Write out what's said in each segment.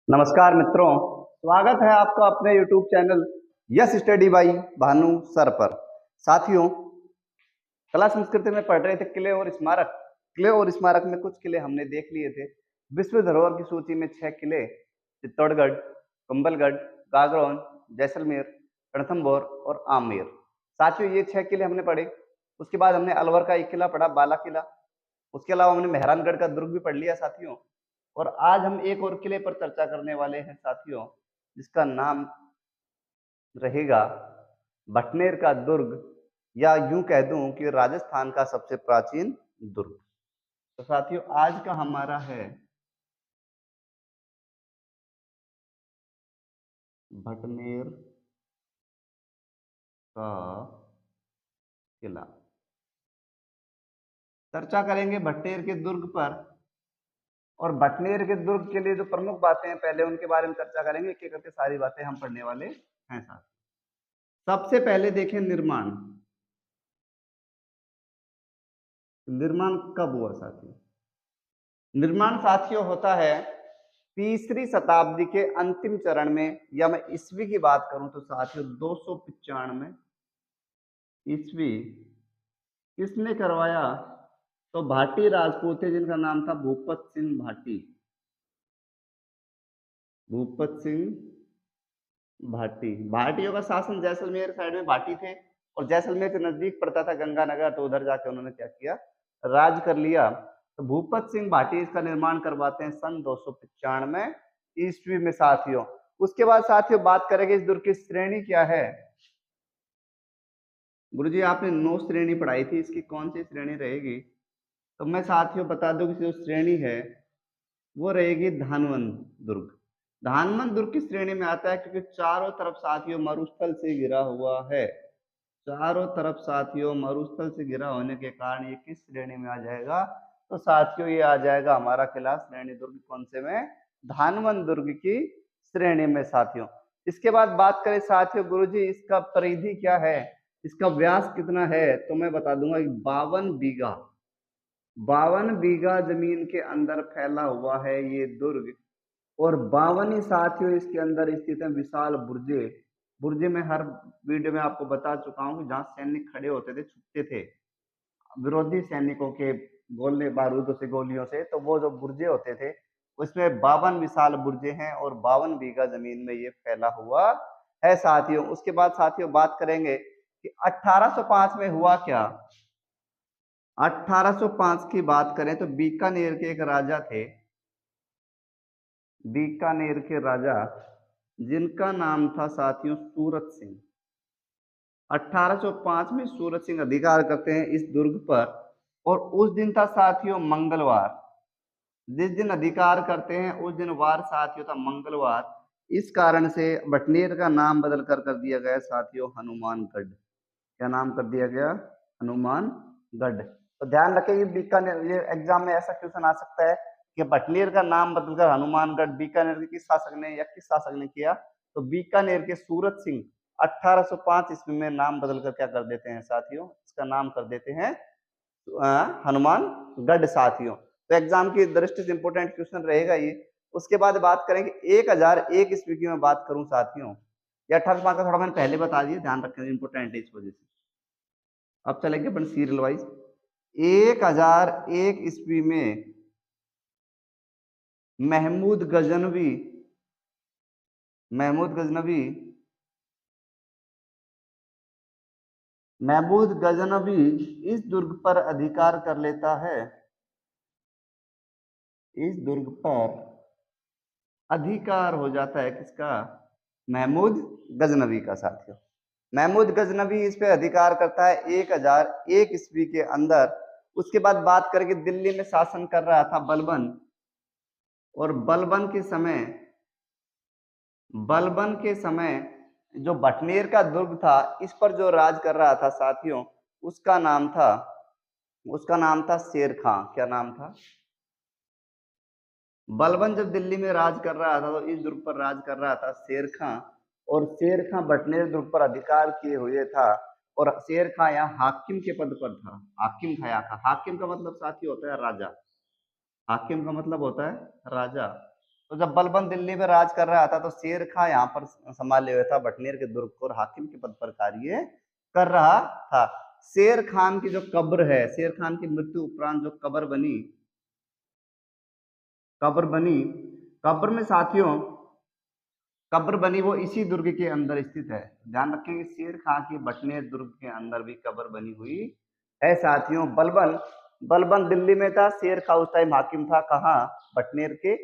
नमस्कार मित्रों, स्वागत है आपका अपने YouTube channel yes study by Bhanu sir पर। साथियों, कला संस्कृति में पढ़ रहे थे किले और स्मारक। किले और स्मारक में कुछ किले हमने देख लिए थे। विश्व धरोहर की सूची में 6 किले चित्तौड़गढ़, कुंभलगढ़, गागरोन, जैसलमेर, रणथंभौर और आमेर। साथियों, ये 6 किले हमने पढ़े। उसके बाद हमने अलवर का एक किला पढ़ा, बाला किला। उसके अलावा हमने मेहरानगढ़ का दुर्ग भी पढ़ लिया साथियों। और आज हम एक और किले पर चर्चा करने वाले हैं साथियों, जिसका नाम रहेगा भटनेर का दुर्ग, या यूं कह दूं कि राजस्थान का सबसे प्राचीन दुर्ग। तो साथियों, आज का हमारा है भटनेर का किला। चर्चा करेंगे भटनेर के दुर्ग पर, और भटनेर के दुर्ग के लिए जो प्रमुख बातें हैं पहले उनके बारे में चर्चा करेंगे। एक एक करके सारी बातें हम पढ़ने वाले हैं साथ। सबसे पहले देखें निर्माण। निर्माण कब हुआ साथियों? निर्माण साथियों होता है 3री शताब्दी के अंतिम चरण में, या मैं ईस्वी की बात करूं तो साथियों 295 ईस्वी। किसने करवाया? तो भाटी राजपूत थे जिनका नाम था भूपत सिंह भाटी। भूपत सिंह भाटी। भाटियों का शासन जैसलमेर साइड में भाटी थे, और जैसलमेर के नजदीक पड़ता था गंगानगर, तो उधर जाके उन्होंने क्या किया, राज कर लिया। तो भूपत सिंह भाटी इसका निर्माण करवाते हैं सन 295 ईस्वी में साथियों। उसके बाद साथियों बात करेंगे इस दुर्ग की श्रेणी क्या है। गुरुजी, आपने 9 श्रेणी पढ़ाई थी, इसकी कौन सी श्रेणी रहेगी? तो मैं साथियों बता दूं कि जो श्रेणी है वो रहेगी धानवंत दुर्ग। धानवंत दुर्ग की श्रेणी में आता है क्योंकि चारों तरफ साथियों मरुस्थल से घिरा हुआ है। चारों तरफ साथियों मरुस्थल से घिरा होने के कारण ये किस श्रेणी में आ जाएगा? तो साथियों ये आ जाएगा हमारा किला श्रेणी दुर्ग कौन से में? धानवंत दुर्ग की श्रेणी में साथियों। इसके बाद बात करें साथियों, गुरुजी इसका परिधि क्या है, इसका व्यास कितना है? तो मैं बता दूंगा 52 बीघा। 52 बीघा जमीन के अंदर फैला हुआ है ये दुर्ग। और 52 ही साथियों इसके अंदर स्थित है विशाल बुर्जे। बुर्जे में हर वीडियो में आपको बता चुका हूं, जहां सैनिक खड़े होते थे, छुपते थे विरोधी सैनिकों के गोले बारूदों से, गोलियों से। तो वो जो बुर्जे होते थे उसमें 52 विशाल बुर्जे हैं, और 52 बीघा जमीन में ये फैला हुआ है साथियों। उसके बाद साथियों बात करेंगे कि 1805 में हुआ क्या। 1805 की बात करें तो बीकानेर के एक राजा थे, बीकानेर के राजा, जिनका नाम था साथियों सूरत सिंह। 1805 में सूरत सिंह अधिकार करते हैं इस दुर्ग पर, और उस दिन था साथियों मंगलवार। जिस दिन अधिकार करते हैं उस दिन वार साथियों था मंगलवार। इस कारण से भटनेर का नाम बदल कर दिया गया साथियों हनुमानगढ़। क्या नाम कर दिया गया? हनुमानगढ़। तो ध्यान रखें, बीकानेर, ये एग्जाम में ऐसा क्वेश्चन आ सकता है कि भटनेर का नाम बदलकर हनुमानगढ़ बीकानेर के किस शासक ने या किस शासक ने किया? तो बीकानेर के सूरत सिंह 1805 ईस्वी में नाम बदलकर क्या कर देते हैं साथियों, इसका नाम कर देते हैं हनुमानगढ़ साथियों। तो एग्जाम की दृष्टि से इंपोर्टेंट क्वेश्चन रहेगा ये। उसके बाद बात करेंगे 1001 ईस्वी की मैं बात करूं साथियों, या 1805 का थोड़ा मैंने पहले बता दिया, ध्यान रखें इंपोर्टेंट है इस वजह से। अब चलेंगे अपन सीरियल वाइज। 1001 ईस्वी में महमूद गजनवी, महमूद गजनवी, महमूद गजनवी इस दुर्ग पर अधिकार कर लेता है। इस दुर्ग पर अधिकार हो जाता है किसका? महमूद गजनवी का साथियों। महमूद गजनवी इस पे अधिकार करता है 1001 ईस्वी के अंदर। उसके बाद बात करके दिल्ली में शासन कर रहा था बलबन, और बलबन के समय जो भटनेर का दुर्ग था इस पर जो राज कर रहा था साथियों, उसका नाम था शेर खां। क्या नाम था? बलबन जब दिल्ली में राज कर रहा था तो इस दुर्ग पर राज कर रहा था शेर खां, और शेर खां भटनेर दुर्ग पर अधिकार किए हुए था। और शेर खां यहाँ हाकिम के पद पर था। हाकिम था यहाँ का। हाकिम का मतलब साथी होता है राजा। हाकिम का मतलब होता है राजा। तो जब बलबन दिल्ली में राज कर रहा था तो शेर खां यहाँ पर संभाले हुए था बटनेर के दुर्ग को और हाकिम के पद पर कार्य कर रहा था। शेर खान की जो कब्र है, शेर खान की मृत्यु उपरांत जो कब्र में साथियों कब्र बनी वो इसी दुर्ग के अंदर स्थित है। ध्यान रखेंगे शेर खां की बटनेर दुर्ग के अंदर भी कब्र बनी हुई है साथियों। बलबन बलबन दिल्ली में था, शेर खां उस टाइम हाकिम था कहाँ, बटनेर के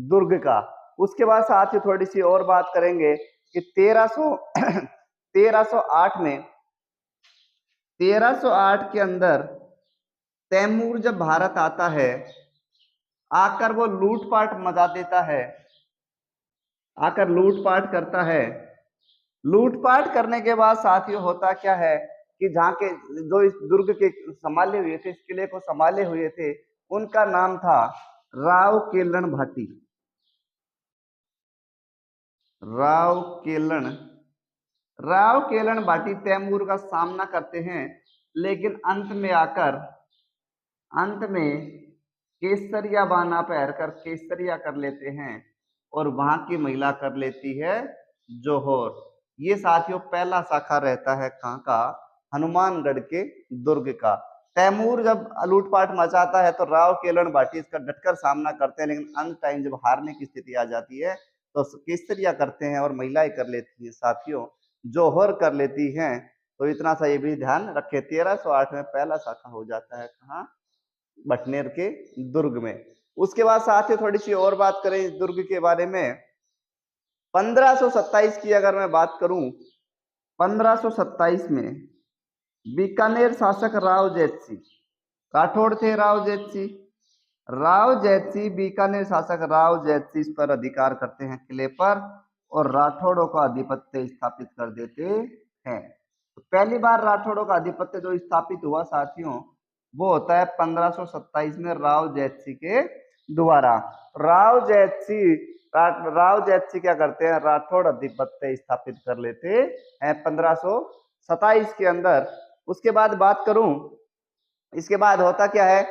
दुर्ग का। उसके बाद साथियों थोड़ी सी और बात करेंगे कि 1308 के अंदर तैमूर जब भारत आता है, आकर वो लूटपाट मचा देता है, आकर लूटपाट करता है। लूटपाट करने के बाद साथियों होता क्या है कि जहाँ के जो इस दुर्ग के संभाले हुए थे, इस किले को संभाले हुए थे, उनका नाम था राव केलन भाटी। राव केलन भाटी तैमूर का सामना करते हैं, लेकिन अंत में केसरिया बाना पहनकर केसरिया कर लेते हैं और वहां की महिला कर लेती है जौहर। ये साथियों पहला शाखा रहता है कहाँ का, हनुमानगढ़ के दुर्ग का। तैमूर जब लूटपाट मचाता है तो राव केलन भाटी इसका डटकर सामना करते हैं, लेकिन अंत टाइम जब हारने की स्थिति आ जाती है तो केसरिया करते हैं और महिलाएं कर लेती हैं साथियों, जौहर कर लेती हैं। तो इतना सा ये भी ध्यान रखे, 1308 में पहला शाखा हो जाता है कहाँ, बटनेर के दुर्ग में। उसके बाद साथ ही थोड़ी सी और बात करें इस दुर्ग के बारे में, 1527 की अगर मैं बात करूं, 1527 में बीकानेर शासक राव जैतसिंह, राठौड़ थे राव जैतसिंह बीकानेर शासक राव जैतसिंह इस पर अधिकार करते हैं किले पर और राठौड़ों का आधिपत्य स्थापित कर देते हैं। तो पहली बार राठौड़ों का आधिपत्य जो स्थापित हुआ साथियों वो होता है 1527 में राव जैतसिंह के द्वारा। राव जैतसिंह क्या करते हैं, राठौड़ आधिपत्य स्थापित कर लेते हैं 1527 के अंदर। उसके बाद बात करूं, इसके बाद होता क्या है,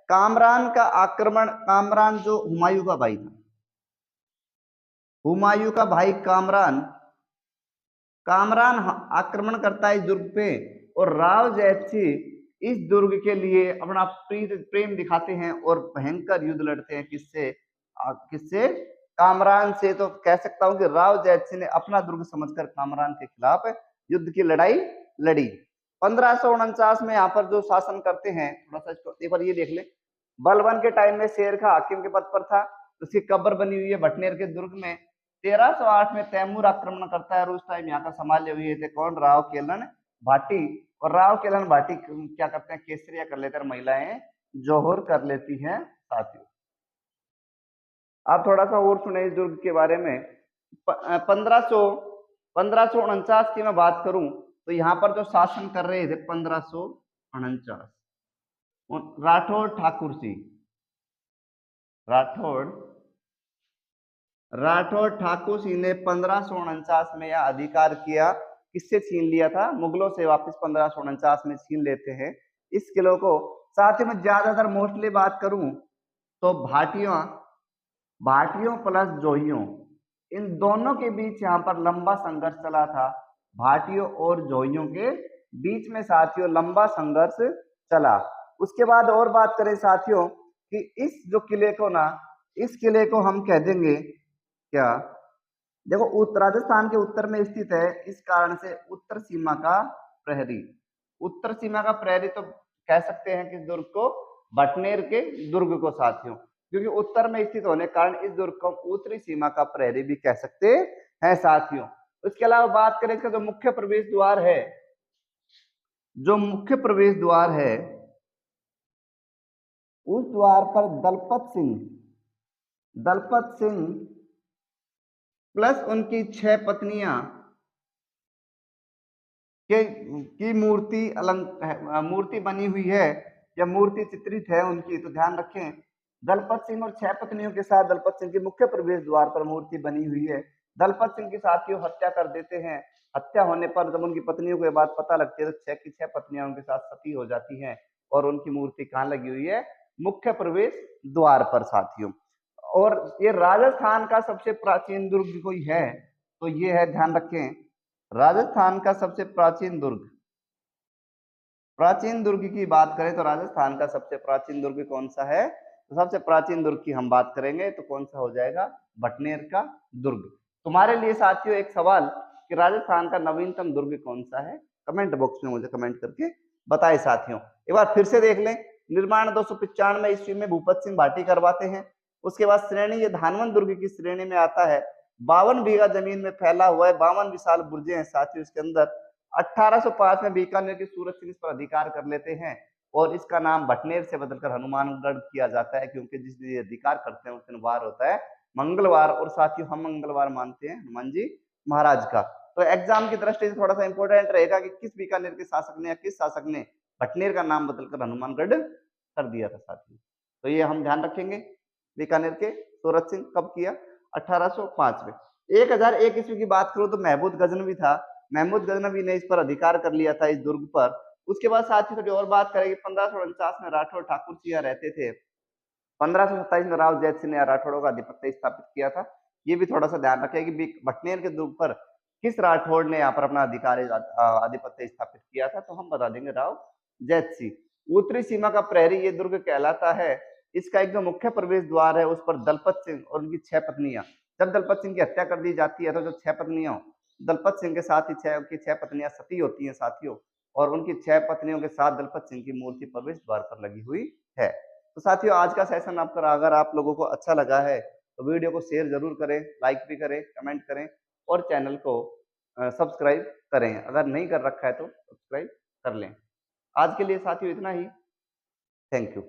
कामरान का आक्रमण, कामरान जो हुमायूं का भाई था, हुमायूं का भाई कामरान आक्रमण करता है इस दुर्ग पे और राव जैतसिंह इस दुर्ग के लिए अपना प्रेम दिखाते हैं और भयंकर युद्ध लड़ते हैं। किससे कामरान से। तो कह सकता हूं कि राव जैतसिंह ने अपना दुर्ग समझकर कामरान के खिलाफ युद्ध की लड़ाई लड़ी। 1549 में यहाँ पर जो शासन करते हैं, थोड़ा सा इसको एक बार ये देख ले, बलबन के टाइम में शेर खां हाकिम के पद पर था, उसकी कब्र बनी हुई है बटनेर के दुर्ग में। 1308 में तैमूर आक्रमण करता है और उस टाइम यहाँ का संभाले हुए थे कौन, राव केलन भाटी। और राव केलन भाटी क्या करते हैं, केसरिया कर लेते हैं, महिलाएं जौहर कर लेती हैं साथियों। आप थोड़ा सा और सुने इस दुर्ग के बारे में। 1549 की मैं बात करूं तो यहाँ पर जो शासन कर रहे थे 1549 राठौड़ ठाकुर सिंह, राठौड़ ठाकुर सिंह ने 1549 में यह अधिकार किया। किससे छीन लिया था, मुगलों से वापस 1549 में छीन लेते हैं इस किलों को। साथ ही में ज्यादातर मोस्टली बात करूं तो भाटियों प्लस जोहियों, इन दोनों के बीच यहाँ पर लंबा संघर्ष चला था। भाटियों और जोहियों के बीच में साथियों लंबा संघर्ष चला। उसके बाद और बात करें साथियों कि इस जो किले को ना, इस किले को हम कह देंगे क्या, देखो राजस्थान के उत्तर में स्थित है, इस कारण से उत्तर सीमा का प्रहरी, उत्तर सीमा का प्रहरी तो कह सकते हैं कि दुर्ग को, बटनेर के दुर्ग को साथियों, क्योंकि उत्तर में स्थित होने के कारण इस दुर्ग को उत्तरी सीमा का प्रहरी भी कह सकते हैं साथियों। उसके अलावा बात करें इसका जो मुख्य प्रवेश द्वार है, जो मुख्य प्रवेश द्वार है उस द्वार पर दलपत सिंह प्लस उनकी 6 पत्नियां की मूर्ति बनी हुई है या मूर्ति चित्रित है उनकी। तो ध्यान रखें, दलपत सिंह और 6 पत्नियों के साथ दलपत सिंह के मुख्य प्रवेश द्वार पर मूर्ति बनी हुई है। दलपत सिंह के साथियों हत्या कर देते हैं। हत्या होने पर जब उनकी पत्नियों को बात पता लगती है तो 6 की 6 पत्नियां उनके साथ सती हो जाती हैं और उनकी मूर्ति कहाँ लगी हुई है, मुख्य प्रवेश द्वार पर साथियों। और ये राजस्थान का सबसे प्राचीन दुर्ग कोई है तो ये है, ध्यान रखें, राजस्थान का सबसे प्राचीन दुर्ग। प्राचीन दुर्ग की बात करें तो राजस्थान का सबसे प्राचीन दुर्ग कौन सा है? तो सबसे प्राचीन दुर्ग की हम बात करेंगे तो कौन सा हो जाएगा? भटनेर का दुर्ग। तुम्हारे लिए साथियों एक सवाल कि राजस्थान का नवीनतम दुर्ग कौन सा है? कमेंट बॉक्स में मुझे कमेंट करके बताए साथियों। एक बार फिर से देख लें, निर्माण 295 ईस्वी में भूपत सिंह भाटी करवाते हैं। उसके बाद श्रेणी ये धानवन दुर्ग की श्रेणी में आता है। 52 बीघा जमीन में फैला हुआ है, 52 विशाल बुर्जे हैं साथियों इसके अंदर। 1805 में बीकानेर के सूरज सिंह इस पर अधिकार कर लेते हैं और इसका नाम भटनेर से बदलकर हनुमानगढ़ किया जाता है, क्योंकि जिस दिन ये अधिकार करते हैं उस दिन वार होता है मंगलवार, और साथियों हम मंगलवार मानते हैं हनुमान जी महाराज का। तो एग्जाम की दृष्टि से थोड़ा सा इंपॉर्टेंट रहेगा कि किस बीकानेर के शासक ने या किस शासक ने भटनेर का नाम बदलकर हनुमानगढ़ कर दिया था साथियों। तो ये हम ध्यान रखेंगे। बीकानेर के सूरज सिंह कब किया? 1805 में। 1001 ईस्वी की बात करूं तो महमूद गजनवी था। महमूद गजनवी ने इस पर अधिकार कर लिया था, इस दुर्ग पर। उसके बाद साथ ही थोड़ी और बात करेंगे, 1549 में राठौर ठाकुर सिंह रहते थे। 1527 में राव जैत सिंह ने राठौड़ों का आधिपत्य स्थापित किया था। ये भी थोड़ा सा ध्यान रखें कि भटनेर के दुर्ग पर किस राठौड़ ने यहाँ पर अपना आधिपत्य स्थापित किया था? तो हम बता देंगे राव जैत सिंह। उत्तरी सीमा का प्रहरी ये दुर्ग कहलाता है। इसका एक जो मुख्य प्रवेश द्वार है उस पर दलपत सिंह और उनकी 6 पत्नियां, जब दलपत सिंह की हत्या कर दी जाती है तो जो 6 पत्नियां, दलपत सिंह के साथ ही 6 पत्नियां सती होती हैं साथियों, और उनकी 6 पत्नियों के साथ दलपत सिंह की मूर्ति प्रवेश द्वार पर लगी हुई है। तो साथियों आज का सेशन आपका अगर आप लोगों को अच्छा लगा है तो वीडियो को शेयर जरूर करें, लाइक भी करें, कमेंट करें और चैनल को सब्सक्राइब करें। अगर नहीं कर रखा है तो सब्सक्राइब कर लें। आज के लिए साथियों इतना ही। Thank you.